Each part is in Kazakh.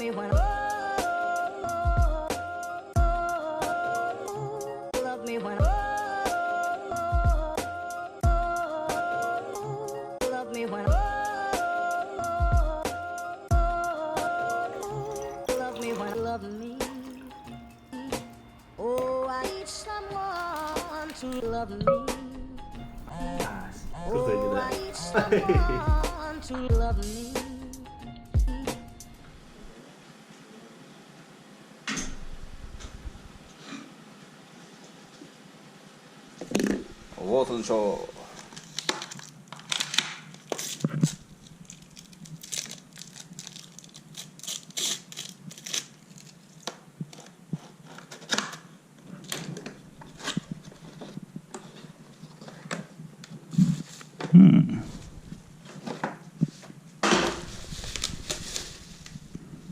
me when love me when love me when love me when love me. Oh, I need someone to love me. Oh, I need someone to love me. Вот он что.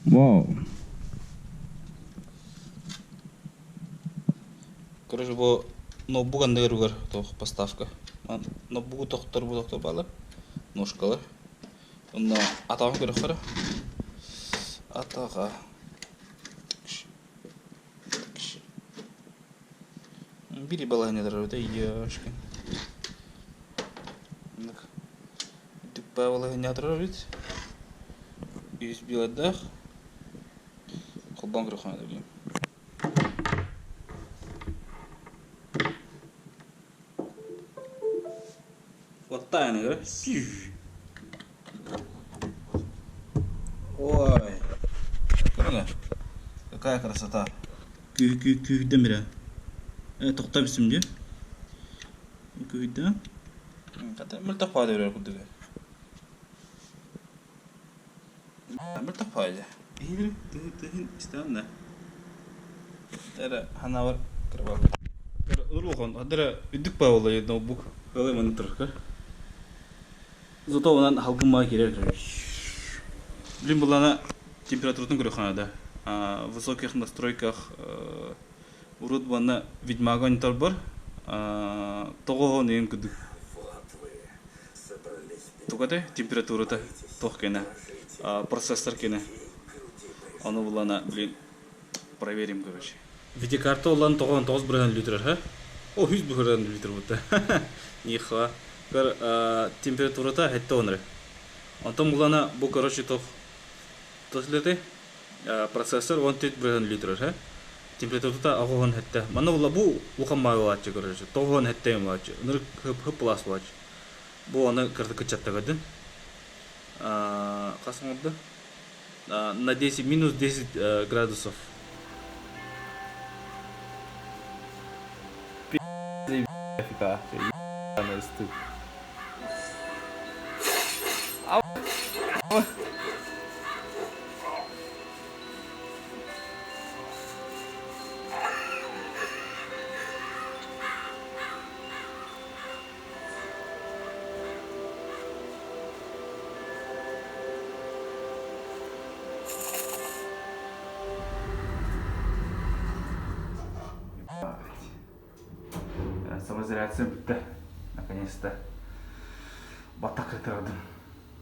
Вау. Короче, bu ноутбук анда керугер тох поставка. Ноутбук доктор бу доктор балы. Ножкалар. Онда атагы керек кара. Атага. Бири бала не дөрөдө яшкин. Нак. Дик бала не дөрөдө. USB дах. Колбан керек хана дегем. Вот тайна, да? Ой. Смотри, какая красота. Күй демире. Тоқтап исем де. Күйді. Мылтық пайда берер күдігі. Мылтық пайда. Тыгын істеуін да. Дәрі хана бар кіріп алды. Ұрлуған, дәрі үдік бай олай еді ноутбук. Олай монитор. Зато онан халқыма керек. Блин, была на температурном грехана, да. В высоких настройках уродвана ведьмага монитор бар. Того не инкуд. Тугате температура-то тохкена. Процессор кена. Оно была на, блин, проверим, короче. Видеокарта улан тогон 9 литр, ха? О, 100 литр вот. Ниха. Температура-то это он. Антон булана бу, короче, тослете процессор 1 литр, ха? Температура-то агон хетте. Мана була бу ухаммай вачы, короче. Тогон хетте вачы. Ныр хыплас вачы. Бу аны кырды кычаттагадын. Касыңды? На 10 минус 10 градусов. Фика. Она стыд. Самозарядция бітті. Наконец-то. Батак рытырдым.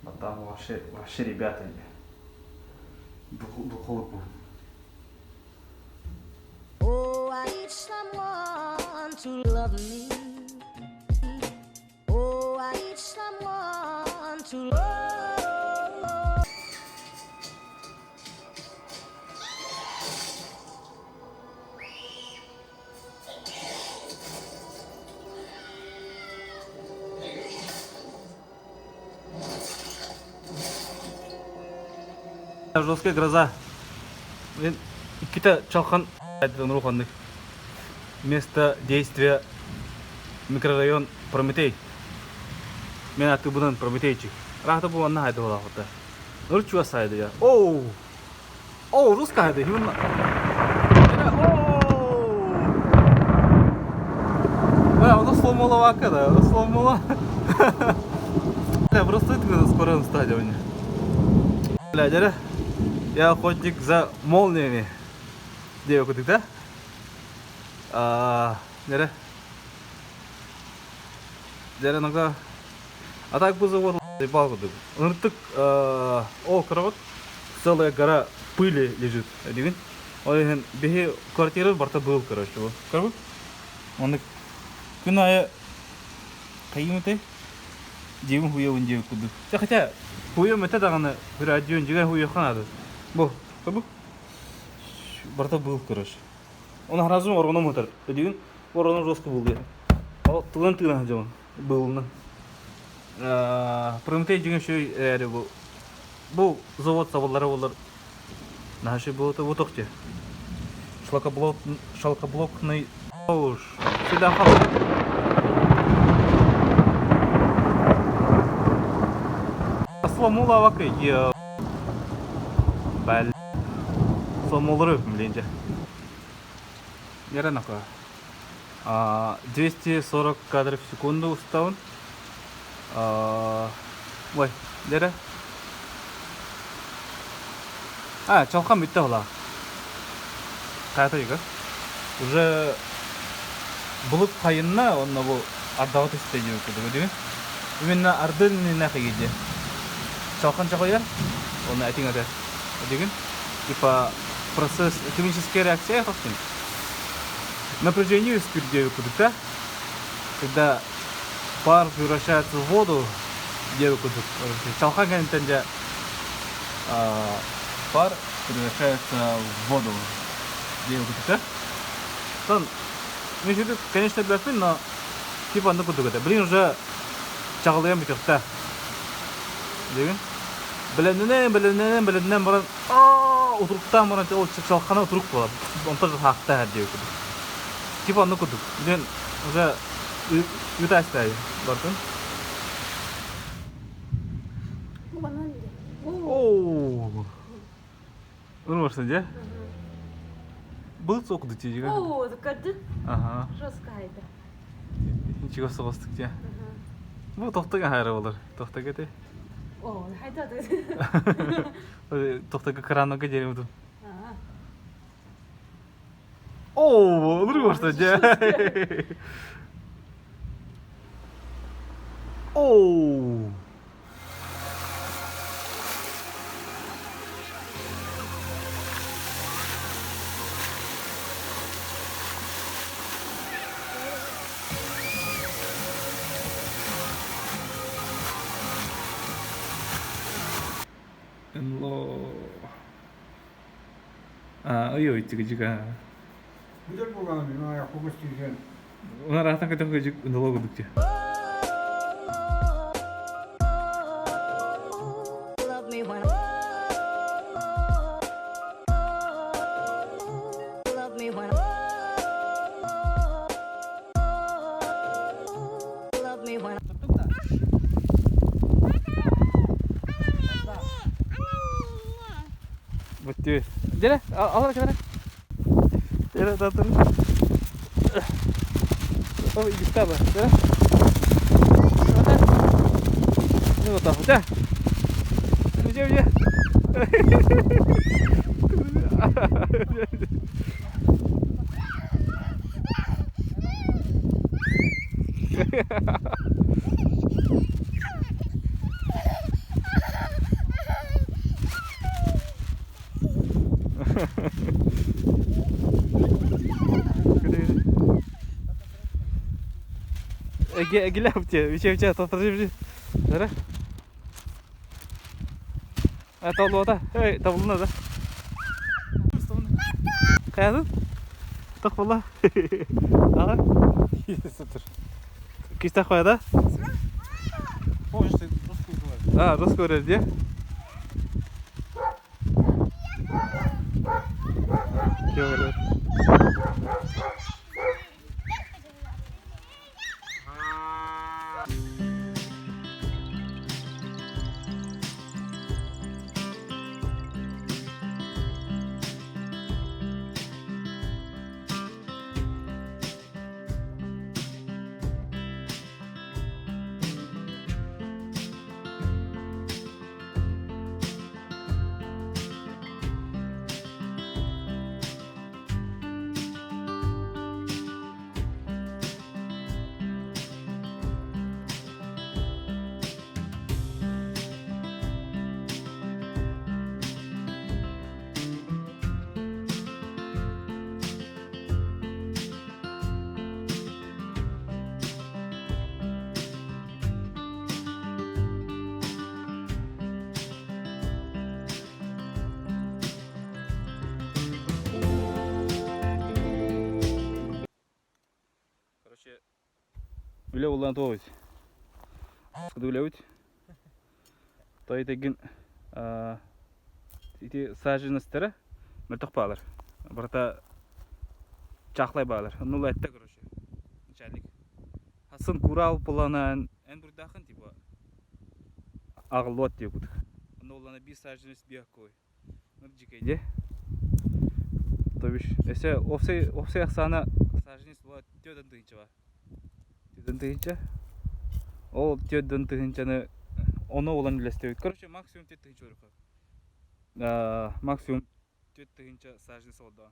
Батам вообще ребята. Духовый был. Oh, I need someone to love me. Oh, I need someone to love. Жесткая гроза. Блин, какие-то чалхан руханных. Место действия микрорайон Прометей. Мен аты бұдан Прометейчик. Рахта бұл анна хайды ола хота. Нұр чуа сайды я. Оу! Оу, русска хайды. Оу! Оно сломало вака, да? Оно сломало. Просто это на скором стадионе. Бля, дядя. Я охотник за молниями. Где вы да? Дядя. Дядя иногда. А так бы завод ебал куда. Он так, о, коровод. целая гора пыли лежит. Деген. Ол бе квартира барта был, короче, вот. Короче, он күн ая кайымыты дивин хуя унде куду. Хотя хуя мете даганы бир адион жига хуя ханады. Бу, бу. Барта был, короче. Он разум органом мытар. Деген органом жестко был. Ал тылан жаман был. Промтей деген şey эре бу. Бу завод сабылары болар. Наши было то вот окте. Шалкоблокный уж. Всегда хал. Сломула вакы. Бәл. Сломулары мленде. Нера нака. 240 кадров в секунду уставын. Ой, нера? Чалкам битті ола. Қайта егі. Уже бұлыт қайынна, онына бұл ардағыт істейді өкеді деген. Именно ардынына қиге. Чалқан чақойар, оны әтің әді деген. Типа процесс, химическая реакция қақсын. Напряжение спиртде өкеді, да? Когда пар превращается в воду, где өкеді. Чалқан кәнеттен пар превращается в воду. Где вот это? Между, конечно, бляфин, но типа на куда это. Блин, уже чагалаем битёрта. Деген. Беленнен баран. Утруктан баран ол чалхана утрук болот. Он тоже хакта деп. Типа на куда. Блин, уже ютастай бартын. Ооо. Унмарсың, же? Был соқды тежігі? О, закады. Ага. Жестко айда. Ничего соғыстық те. Бұл тоқтыға хайры болыр. Тоқтыға те? О, хайдады. Тоқтыға краныға жерім ұтым. Ооо, унмарсың, же? Ооо. Ой, 지가. 무절보가 누나야 보고 싶지. 오늘 하탄 같은 거 지금 놀고 듣지. Love me when love me when love me when Betul. Jere, Allah kemana? Jere, datang. Oh, ini apa? Jere. Ini apa? Dah. Udah. Gila apa? Bicara tafsir. Jere. Tavlu da. Hey, tavlu da. Kayadın? Tak valla. Aha. Супер. Киста хода? Можешь ты русскую говорить? Русскую говоришь, где? Чего говоришь? Үле улан тоғыз. Құды үле өт. Той тегін саженістері мүртіқ бағалар. Бірта чақлай бағалар. Нула әтті, короче. Начальник. Хасын курал поланан ән бұрдақын, типа, ағыл от деу күдік. Нулана бі саженіст бияқ кой. Нұр жекейде. То биш, әсе офсай ақсаны саженіст бұла тёдын тұхынча ба. Тёдын тұхынча. Ол тёдын тұхынчаны оны олан үлестеу. Короче, максимум тёд тұхынча өріқ. Максимум тёд тұхынча саженіст олды.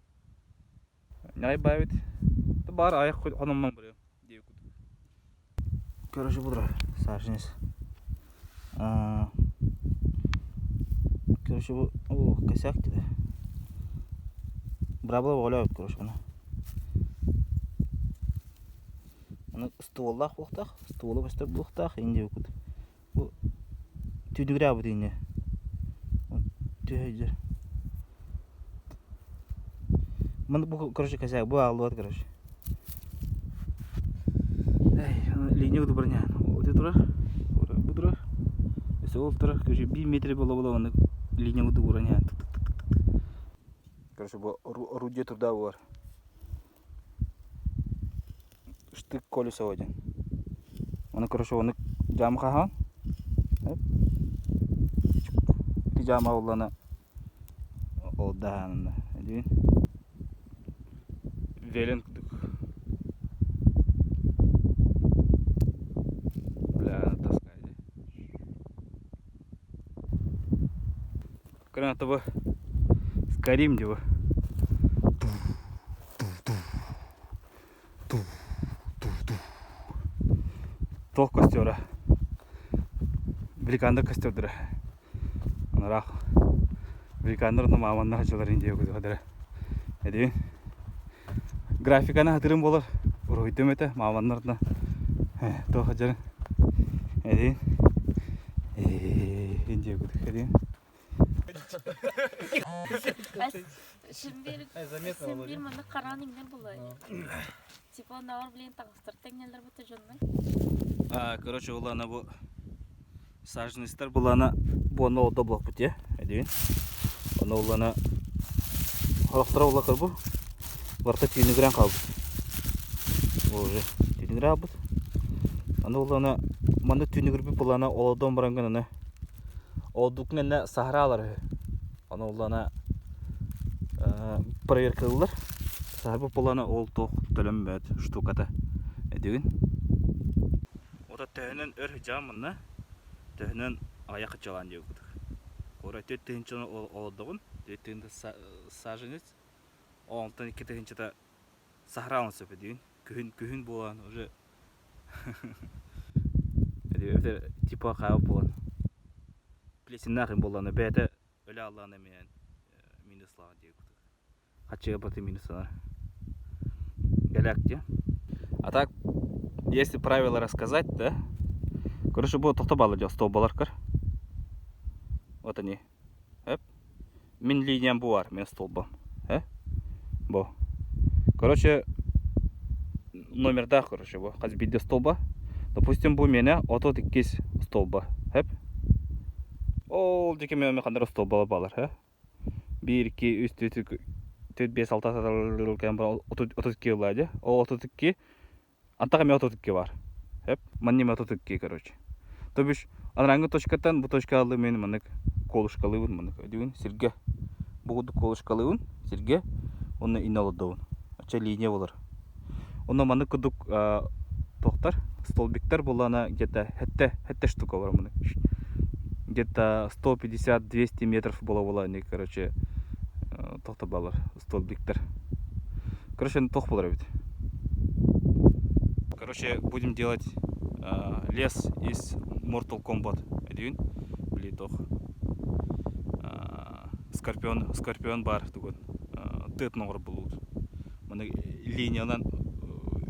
Нәй байвет. Бар аяқ қонымман бірі. Деу күдік. Короче, бұдыра саженіст. Короче, бұл косяк деді. Брабылы оғылау, короче, бұны. Бұны стуоллақ бұлықтақ, стуолы бастар бұлықтақ, енді өкіді. Бұл түйдігірі абы дейіне. Түйдігір. Бұны бұл, короче, косяк, бұл ағылы бады, короче. Линия өді біріне. Өте тұрар. Бұл тұрар. Өсе ол тұрар, короче, 1 метр бола-бола оны линия өді біріне. Короче, бұл руде тұрда бар. Штык колеса один. Оны, короче, оны жамы қаған. Ти жамы оланы олдағанында. Әдейін. Велен күдік. Бля, таскайды. Көрін аты бұл Скарим деп. Тоқ костера. Великандар костердері. Анарақ. Великандар мамандар жылар индеу көдір. Әдейін. Графиканы атырым болар. Ұрғыйтым өті мамандарына. Тоқ жарын. Әдейін. Индеу көдір. Әдейін. Сенбир маны қараныңнен бұлай. Типа навар білен тағыстыр тәңнелер бұты жонмай. Короче, олана бұл саженістер бұлана бұны олда бұлақ бұте. Әдейін. Оны олана қарақтыра ола қыр бұл. Барта түйінігірен қалды. Ол же түйінігірен абыд. Оны олана маңды түйінігір бұл бұлана оладан баранған оны. Олдықнен сахара алар. Оны олана проверкалылар. Сахар бұл олана ол тоқ төлім бәд штуката. Әдейін. Ота тәйінен өр жамынна, тәйінен аяқы жалан деу күдік. Ора төт тәйінчіні оладығын, төт тәйінді саженец, оғылтан екі тәйінчіда сахаралын сөп әдейін. Күхін болан, уже типа қауып болан. Плесін нақын боланы бәді өлі алланы мен минуслаған деу күдік. Қатшыға баты минусланар. Галяк де. А так, если правила рассказать, да? Короче, будет тоқтабалы жоқ, столбалар кір. Вот они. Мен линиям буар, мен столбам. Бо. Короче, номерда, короче, бо. Қазір бидде столба. Допустим, бұл мені отот иккес столба. Ол деке мен қандар столбалы балар. 1, 2, 3, 4, 5, 6, 32 олайды. Ол 32 антаға мен 32 бар. Манне мен 32, короче. То биш, анраңғы точкаттан бұл точка алды мен мұнық колышқалығын мұнық. Өдігін, сірге. Бұғыды колышқалығын, сірге, оны иналыдауын. Ача линия болар. Оны мұнық күдік тоқтар, столбиктар болана где-то хәтті штука бар мұнық. Где-то 150-200 метров бола, короче, тоқта балар, столбиктар. Короче, тоқ болар өйді. Короче, будем делать лес из Mortal Kombat. Әдейін, білей тоқ. Скорпион бар, түгін. Тет ноғыр болуд. Мұны линиялан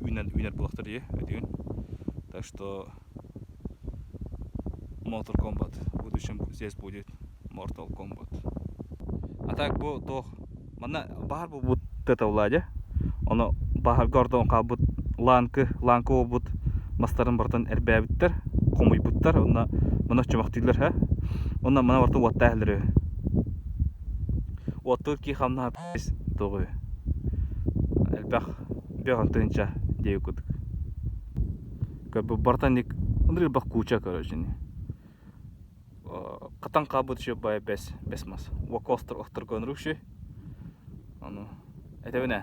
үйнер бұлақтар е, әдейін. Так что Mortal Kombat. В будущем здесь будет Mortal Kombat. А так бұл тоқ. Мұны бағар бұл бұд тет ауладе. Оны бағар гордон қал бұд ланкы ол бұд Mastарын бартан әрбәбіттер, қомой бұттар, онна мұна чымақтыйлар, ха? Онна мұна бартан уатта әлірі. Уаттығыр ки қамна пес тоғы. Әлбәқ бәған тыңча дейі көдік. Көбі бартан нек, ұндыры бақ куча көрі. Қатан қабыт ше бай бәс мас. Уақостыр оқтыр көнірік ше. Әтәуіне,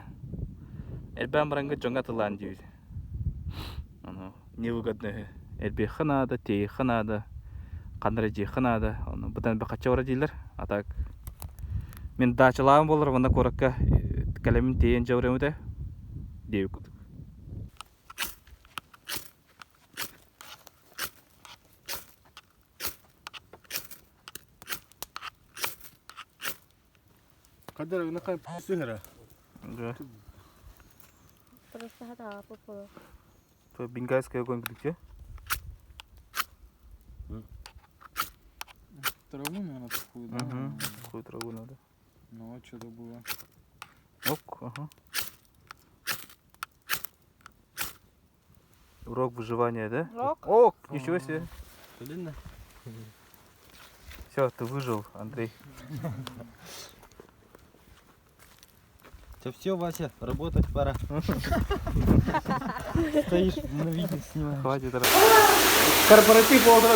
әлбән баранға жоңға тылан дейі. Не выгодно? Эльбе ханада, те ханада, канраджи ханада. Бұдан бақача ора дейлер. А так, мен дачалағым болыр, вона коракка кәлемін тейін жауырымы да дейі күдік. Қадар өңі қай пүсіңірі? Просто хата попало. То бенгальская гонка. Траву, наверное, такую, да? Такую траву надо. Ну, а что-то было. Ок, ага. Урок выживания, да? Урок? Ок, ничего себе. Блин, Все, ты выжил, Андрей. Все, Вася, работать пора. Стоишь, на видео снимаешь. Хватит раз. корпоратив полтора.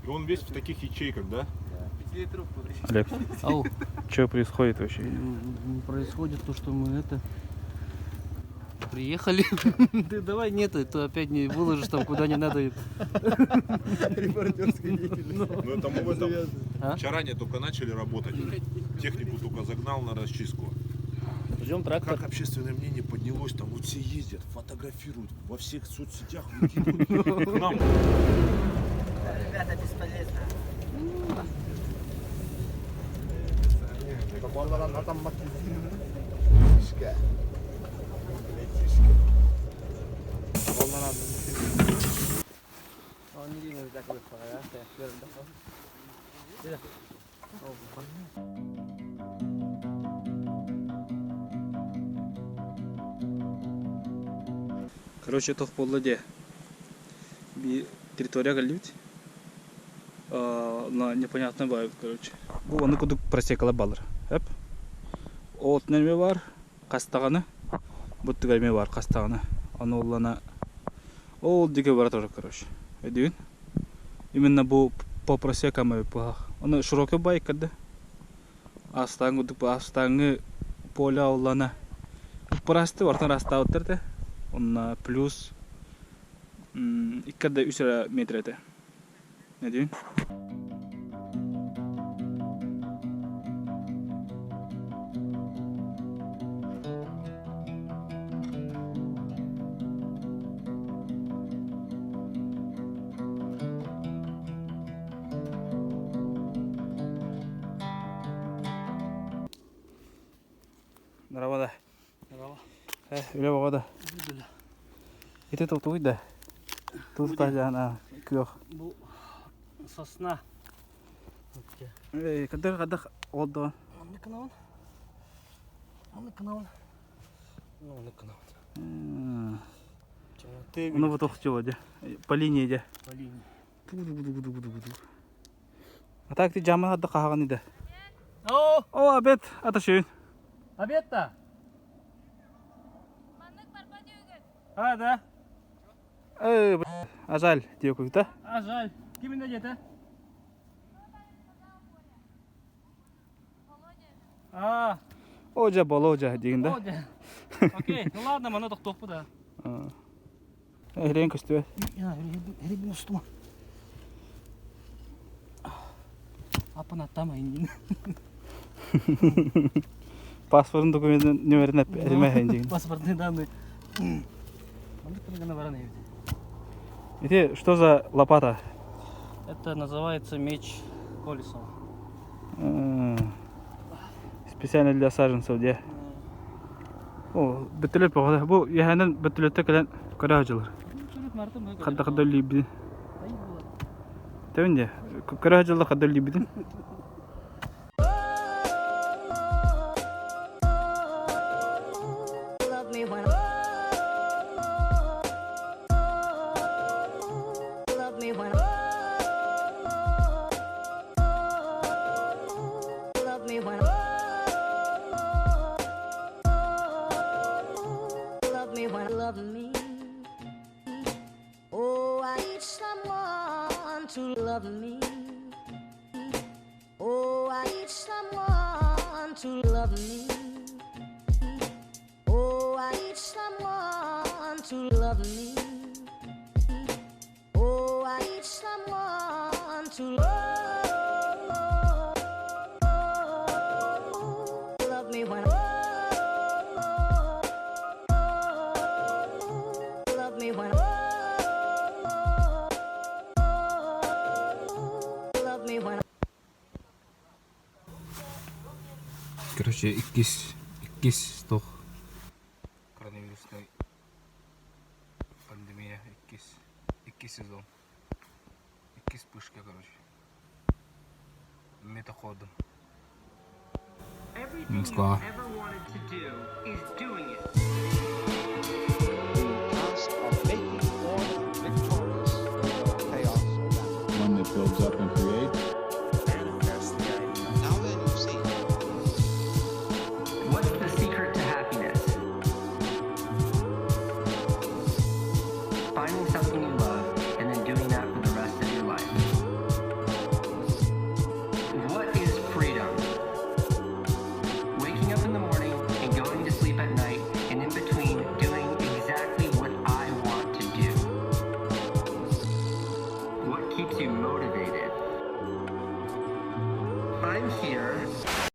И он весь в таких ячейках, да? Олег, Ау, что происходит вообще? происходит то, что мы приехали. Ты давай нет, то опять не выложишь там куда не надо. Репортерская деятельность. Ну это мы в этом. А? Вчера не только начали работать. Технику только загнал на расчистку. Ждем трактор. Как общественное мнение поднялось, там вот все ездят, фотографируют, во всех соцсетях выкидывают. К нам. Ребята, бесполезно. Короче, тох полладе. Би территория галют. На непонятно бают, короче. Бу аны кудук просекала балыр. Хеп. От неме бар, кастаганы. Буттыгайме бар, кастаганы. Аны уллана. Ол диге бар тоже, короче. Эдин. Именно бу по просекаме по. Аны широкий байк кады. Астангы кудук астангы поля уллана. Просты ортан раста өттерде. Он плюс 2-3 метрде. Ne diyorsun? Merhaba da. Merhaba. Öyle baba da. İte tutuydu da. Tutacağına kıyor. Bu сосна. Когда oldu? Anne kanal. Anne kanal. Anne kanal. Onu bu tohçu по линии де. По линии. А так ты жаман хадда кахаган иде. О, обед, аташын. обед-то. А, да. Ажаль, диyor да? А, жаль. Kimin dedi? А, Hoca bol hoca degende. Володя. Окей, ну ладно, мана тоқтоқ бұ да. Рен көстө. Я, ребен ұстыма. Апын аттама, енген. Паспортын документин нөмерин элме деген. Паспортные данные. Это что за лопата? Это называется меч колесом. Специально для саженцев, где? О, бетелет похоже. Бу яханан бетелетте келен каражылар. Кадда либидин. Төнде. Каражылар кадда либидин. Love me when love me when love me when love me when love me. Oh, I need someone to love me. Oh, I need someone to love me. Oh, I need someone to love me. Oh, I need someone to love me when love me when love me when. Короче, иккис тох. Коронавирусный пандемия, иккис сезон. Иккис пышка, короче. Метаходом. Москва. One that builds up and creates. What's the secret to happiness? Finding something you love and then doing that for the rest of your life. What is freedom? Waking up in the morning and going to sleep at night, and in between doing exactly what I want to do. What keeps you motivated? I'm here